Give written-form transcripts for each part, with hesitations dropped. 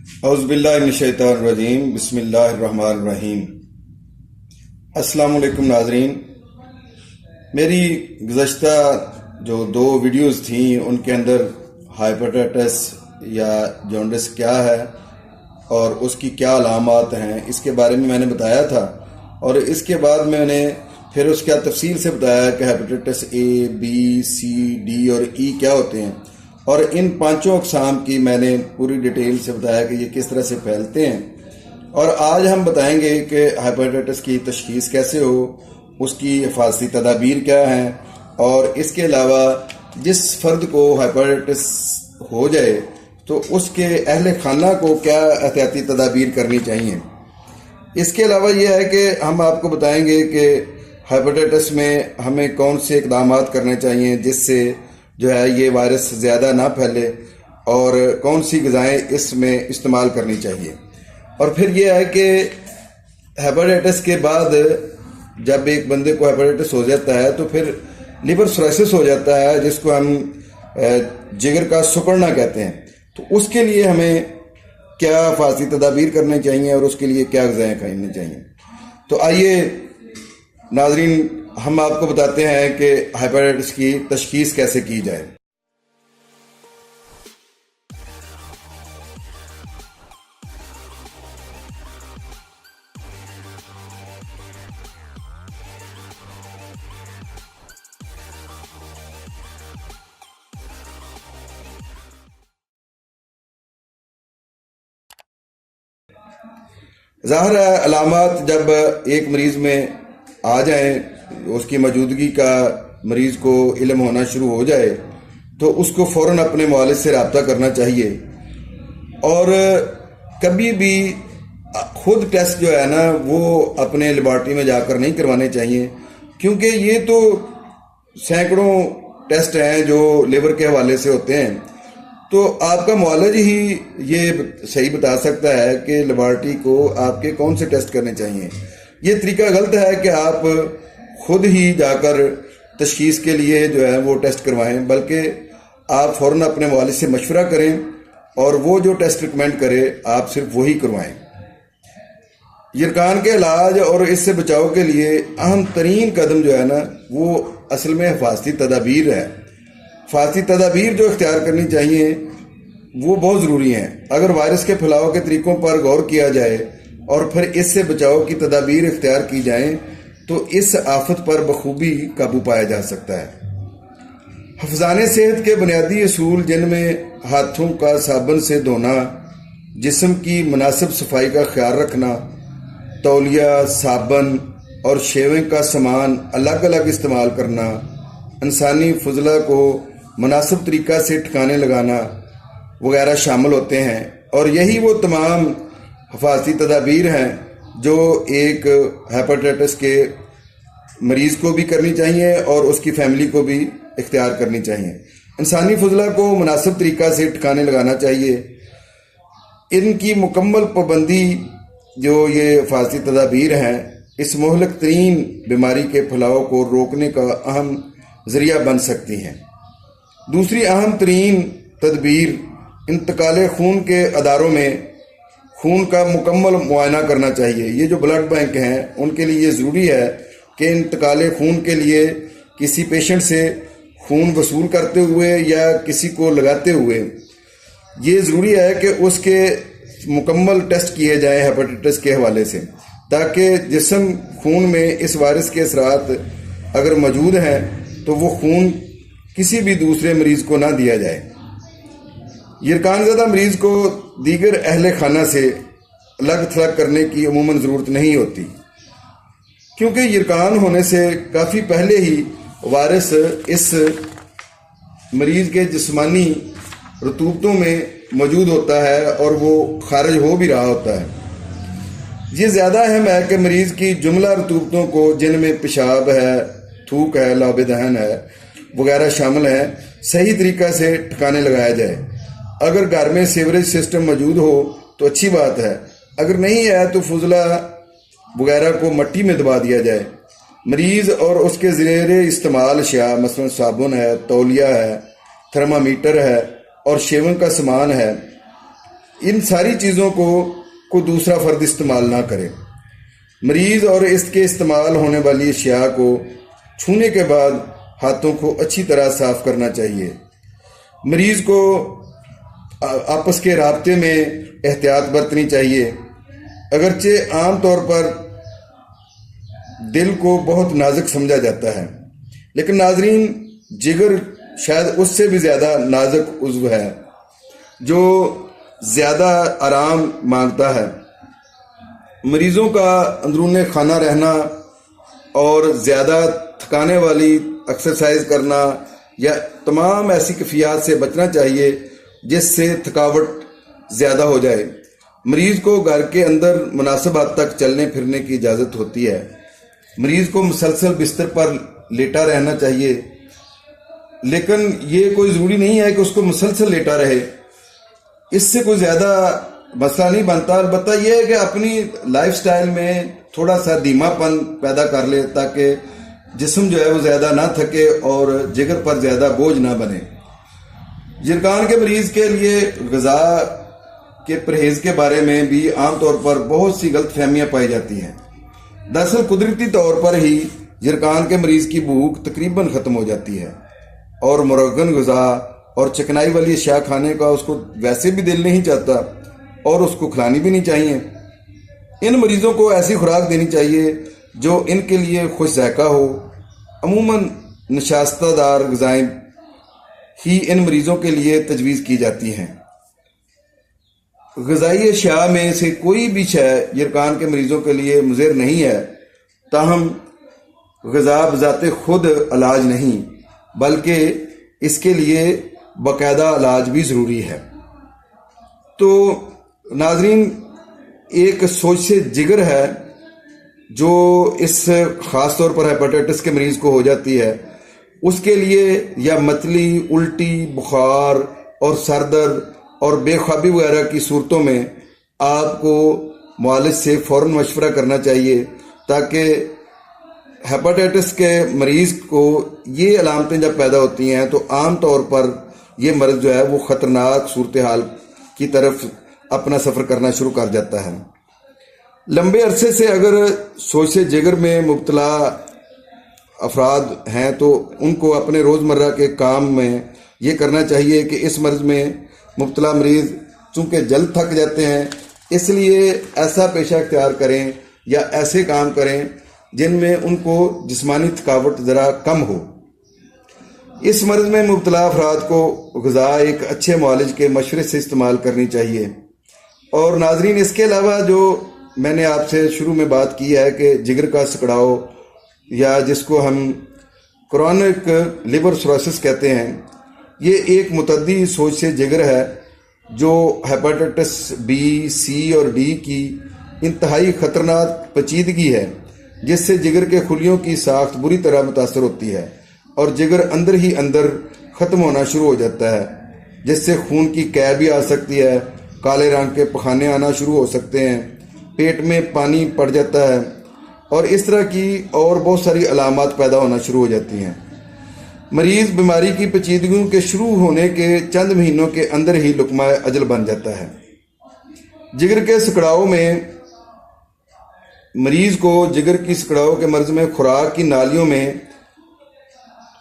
اعوذ باللہ من الشیطان الرجیم، بسم اللہ الرحمن الرحیم۔ السلام علیکم ناظرین، میری گزشتہ جو 2 ویڈیوز تھیں ان کے اندر ہیپاٹائٹس یا جونڈس کیا ہے اور اس کی کیا علامات ہیں اس کے بارے میں نے بتایا تھا، اور اس کے بعد میں نے پھر اس کا تفصیل سے بتایا کہ hepatitis A, B, C, D اور E کیا ہوتے ہیں، اور ان 5 اقسام کی میں نے پوری ڈیٹیل سے بتایا کہ یہ کس طرح سے پھیلتے ہیں۔ اور آج ہم بتائیں گے کہ ہیپاٹائٹس کی تشخیص کیسے ہو، اس کی حفاظتی تدابیر کیا ہیں، اور اس کے علاوہ جس فرد کو ہیپاٹائٹس ہو جائے تو اس کے اہل خانہ کو کیا احتیاطی تدابیر کرنی چاہیے۔ اس کے علاوہ یہ ہے کہ ہم آپ کو بتائیں گے کہ ہیپاٹائٹس میں ہمیں کون سے اقدامات کرنے چاہیے جس سے جو ہے یہ وائرس زیادہ نہ پھیلے، اور کون سی غذائیں اس میں استعمال کرنی چاہیے۔ اور پھر یہ ہے کہ ہیپاٹائٹس کے بعد جب ایک بندے کو ہیپاٹائٹس ہو جاتا ہے تو پھر لیور سورائسس ہو جاتا ہے، جس کو ہم جگر کا سکڑنا کہتے ہیں، تو اس کے لیے ہمیں کیا حفاظتی تدابیر کرنے چاہیے اور اس کے لیے کیا غذائیں کھانی چاہیے۔ تو آئیے ناظرین، ہم آپ کو بتاتے ہیں کہ ہیپاٹائٹس کی تشخیص کیسے کی جائے۔ ظاہر ہے علامات جب ایک مریض میں آ جائیں، اس کی موجودگی کا مریض کو علم ہونا شروع ہو جائے تو اس کو فوراً اپنے معالج سے رابطہ کرنا چاہیے، اور کبھی بھی خود ٹیسٹ جو ہے نا وہ اپنے لیبارٹری میں جا کر نہیں کروانے چاہیے، کیونکہ یہ تو سینکڑوں ٹیسٹ ہیں جو لیور کے حوالے سے ہوتے ہیں، تو آپ کا معالج ہی یہ صحیح بتا سکتا ہے کہ لیبارٹری کو آپ کے کون سے ٹیسٹ کرنے چاہیے۔ یہ طریقہ غلط ہے کہ آپ خود ہی جا کر تشخیص کے لیے جو ہے وہ ٹیسٹ کروائیں، بلکہ آپ فوراً اپنے معالج سے مشورہ کریں اور وہ جو ٹیسٹ ریکمینڈ کرے آپ صرف وہی کروائیں۔ یرکان کے علاج اور اس سے بچاؤ کے لیے اہم ترین قدم جو ہے نا وہ اصل میں حفاظتی تدابیر ہے۔ حفاظتی تدابیر جو اختیار کرنی چاہیے وہ بہت ضروری ہیں۔ اگر وائرس کے پھیلاؤ کے طریقوں پر غور کیا جائے اور پھر اس سے بچاؤ کی تدابیر اختیار کی جائیں تو اس آفت پر بخوبی قابو پایا جا سکتا ہے۔ حفظان صحت کے بنیادی اصول، جن میں ہاتھوں کا صابن سے دھونا، جسم کی مناسب صفائی کا خیال رکھنا، تولیہ، صابن اور شیونگ کا سامان الگ الگ استعمال کرنا، انسانی فضلہ کو مناسب طریقہ سے ٹھکانے لگانا وغیرہ شامل ہوتے ہیں، اور یہی وہ تمام حفاظتی تدابیر ہیں جو ایک ہیپاٹائٹس کے مریض کو بھی کرنی چاہیے اور اس کی فیملی کو بھی اختیار کرنی چاہیے۔ انسانی فضلہ کو مناسب طریقہ سے ٹھکانے لگانا چاہیے۔ ان کی مکمل پابندی جو یہ حفاظتی تدابیر ہیں اس مہلک ترین بیماری کے پھیلاؤ کو روکنے کا اہم ذریعہ بن سکتی ہیں۔ دوسری اہم ترین تدبیر انتقال خون کے اداروں میں خون کا مکمل معائنہ کرنا چاہیے۔ یہ جو بلڈ بینک ہیں ان کے لیے یہ ضروری ہے کہ انتقال خون کے لیے کسی پیشنٹ سے خون وصول کرتے ہوئے یا کسی کو لگاتے ہوئے یہ ضروری ہے کہ اس کے مکمل ٹیسٹ کیے جائیں ہیپاٹائٹس کے حوالے سے، تاکہ جسم خون میں اس وائرس کے اثرات اگر موجود ہیں تو وہ خون کسی بھی دوسرے مریض کو نہ دیا جائے۔ یرکان زدہ مریض کو دیگر اہل خانہ سے الگ تھلگ کرنے کی عموماً ضرورت نہیں ہوتی، کیونکہ یرکان ہونے سے کافی پہلے ہی وائرس اس مریض کے جسمانی رطوبتوں میں موجود ہوتا ہے اور وہ خارج ہو بھی رہا ہوتا ہے۔ یہ زیادہ اہم ہے کہ مریض کی جملہ رطوبتوں کو، جن میں پیشاب ہے، تھوک ہے، لعاب دہن ہے وغیرہ شامل ہیں، صحیح طریقہ سے ٹھکانے لگایا جائے۔ اگر گھر میں سیوریج سسٹم موجود ہو تو اچھی بات ہے، اگر نہیں ہے تو فضلہ وغیرہ کو مٹی میں دبا دیا جائے۔ مریض اور اس کے زیر استعمال اشیاء مثلا صابن ہے، تولیہ ہے، تھرمامیٹر ہے اور شیونگ کا سامان ہے، ان ساری چیزوں کو دوسرا فرد استعمال نہ کرے۔ مریض اور اس کے استعمال ہونے والی اشیاء کو چھونے کے بعد ہاتھوں کو اچھی طرح صاف کرنا چاہیے۔ مریض کو آپس کے رابطے میں احتیاط برتنی چاہیے۔ اگرچہ عام طور پر دل کو بہت نازک سمجھا جاتا ہے، لیکن ناظرین، جگر شاید اس سے بھی زیادہ نازک عضو ہے جو زیادہ آرام مانگتا ہے۔ مریضوں کا اندرون خانہ رہنا اور زیادہ تھکانے والی ایکسرسائز کرنا یا تمام ایسی کیفیات سے بچنا چاہیے جس سے تھکاوٹ زیادہ ہو جائے۔ مریض کو گھر کے اندر مناسب حد تک چلنے پھرنے کی اجازت ہوتی ہے۔ مریض کو مسلسل بستر پر لیٹا رہنا چاہیے، لیکن یہ کوئی ضروری نہیں ہے کہ اس کو مسلسل لیٹا رہے، اس سے کوئی زیادہ مسئلہ نہیں بنتا۔ البتہ یہ ہے کہ اپنی لائف سٹائل میں تھوڑا سا دھیما پن پیدا کر لے تاکہ جسم جو ہے وہ زیادہ نہ تھکے اور جگر پر زیادہ بوجھ نہ بنے۔ جرکان کے مریض کے لیے غذا کے پرہیز کے بارے میں بھی عام طور پر بہت سی غلط فہمیاں پائی جاتی ہیں۔ دراصل قدرتی طور پر ہی جرکان کے مریض کی بھوک تقریباً ختم ہو جاتی ہے اور مرغن غذا اور چکنائی والی اشیاء کھانے کا اس کو ویسے بھی دل نہیں چاہتا اور اس کو کھلانی بھی نہیں چاہیے۔ ان مریضوں کو ایسی خوراک دینی چاہیے جو ان کے لیے خوش ذائقہ ہو۔ عموماً نشاستہ دار غذائیں ہی ان مریضوں کے لیے تجویز کی جاتی ہیں۔ غذائی اشیاء میں سے کوئی بھی شے جرکان کے مریضوں کے لیے مضر نہیں ہے، تاہم غذا بذات خود علاج نہیں بلکہ اس کے لیے باقاعدہ علاج بھی ضروری ہے۔ تو ناظرین، ایک سوچ سے جگر ہے جو اس خاص طور پر ہیپاٹائٹس کے مریض کو ہو جاتی ہے، اس کے لیے یا متلی، الٹی، بخار اور سر درد اور بے خوابی وغیرہ کی صورتوں میں آپ کو معالج سے فوراً مشورہ کرنا چاہیے تاکہ ہیپاٹائٹس کے مریض کو یہ علامتیں جب پیدا ہوتی ہیں تو عام طور پر یہ مرض جو ہے وہ خطرناک صورتحال کی طرف اپنا سفر کرنا شروع کر جاتا ہے۔ لمبے عرصے سے اگر سوچ سے جگر میں مبتلا افراد ہیں تو ان کو اپنے روزمرہ کے کام میں یہ کرنا چاہیے کہ اس مرض میں مبتلا مریض چونکہ جلد تھک جاتے ہیں، اس لیے ایسا پیشہ اختیار کریں یا ایسے کام کریں جن میں ان کو جسمانی تھکاوٹ ذرا کم ہو۔ اس مرض میں مبتلا افراد کو غذا ایک اچھے معالج کے مشورے سے استعمال کرنی چاہیے۔ اور ناظرین، اس کے علاوہ جو میں نے آپ سے شروع میں بات کی ہے کہ جگر کا سکڑاؤ یا جس کو ہم کرونک لیور سروسس کہتے ہیں، یہ ایک متعدی سوچ سے جگر ہے جو ہیپاٹائٹس بی، سی اور ڈی کی انتہائی خطرناک پیچیدگی ہے جس سے جگر کے خلیوں کی ساخت بری طرح متاثر ہوتی ہے اور جگر اندر ہی اندر ختم ہونا شروع ہو جاتا ہے، جس سے خون کی کیے بھی آ سکتی ہے، کالے رنگ کے پخانے آنا شروع ہو سکتے ہیں، پیٹ میں پانی پڑ جاتا ہے اور اس طرح کی اور بہت ساری علامات پیدا ہونا شروع ہو جاتی ہیں۔ مریض بیماری کی پیچیدگیوں کے شروع ہونے کے چند مہینوں کے اندر ہی لقمہ اجل بن جاتا ہے۔ جگر کے سکڑاؤ میں مریض کو جگر کی سکڑاؤ کے مرض میں خوراک کی نالیوں میں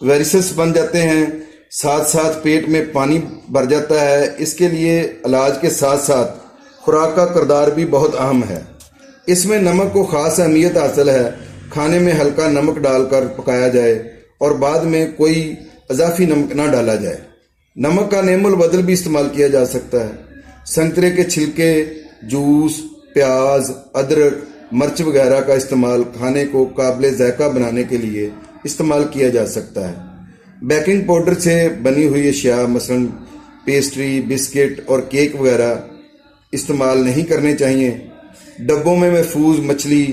ویریسس بن جاتے ہیں، ساتھ ساتھ پیٹ میں پانی بھر جاتا ہے۔ اس کے لیے علاج کے ساتھ ساتھ خوراک کا کردار بھی بہت اہم ہے۔ اس میں نمک کو خاص اہمیت حاصل ہے۔ کھانے میں ہلکا نمک ڈال کر پکایا جائے اور بعد میں کوئی اضافی نمک نہ ڈالا جائے۔ نمک کا نعم البدل بھی استعمال کیا جا سکتا ہے۔ سنترے کے چھلکے، جوس، پیاز، ادرک، مرچ وغیرہ کا استعمال کھانے کو قابل ذائقہ بنانے کے لیے استعمال کیا جا سکتا ہے۔ بیکنگ پاؤڈر سے بنی ہوئی اشیاء مثلا پیسٹری، بسکٹ اور کیک وغیرہ استعمال نہیں کرنے چاہیے۔ ڈبوں میں محفوظ مچھلی،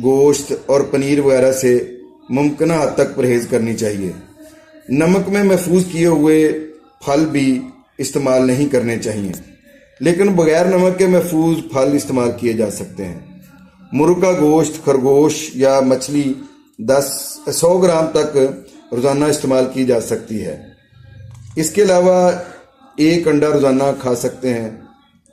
گوشت اور پنیر وغیرہ سے ممکنہ حد تک پرہیز کرنی چاہیے۔ نمک میں محفوظ کیے ہوئے پھل بھی استعمال نہیں کرنے چاہیے، لیکن بغیر نمک کے محفوظ پھل استعمال کیے جا سکتے ہیں۔ مرغ کا گوشت، خرگوش یا مچھلی 100 گرام تک روزانہ استعمال کی جا سکتی ہے۔ اس کے علاوہ 1 انڈا روزانہ کھا سکتے ہیں۔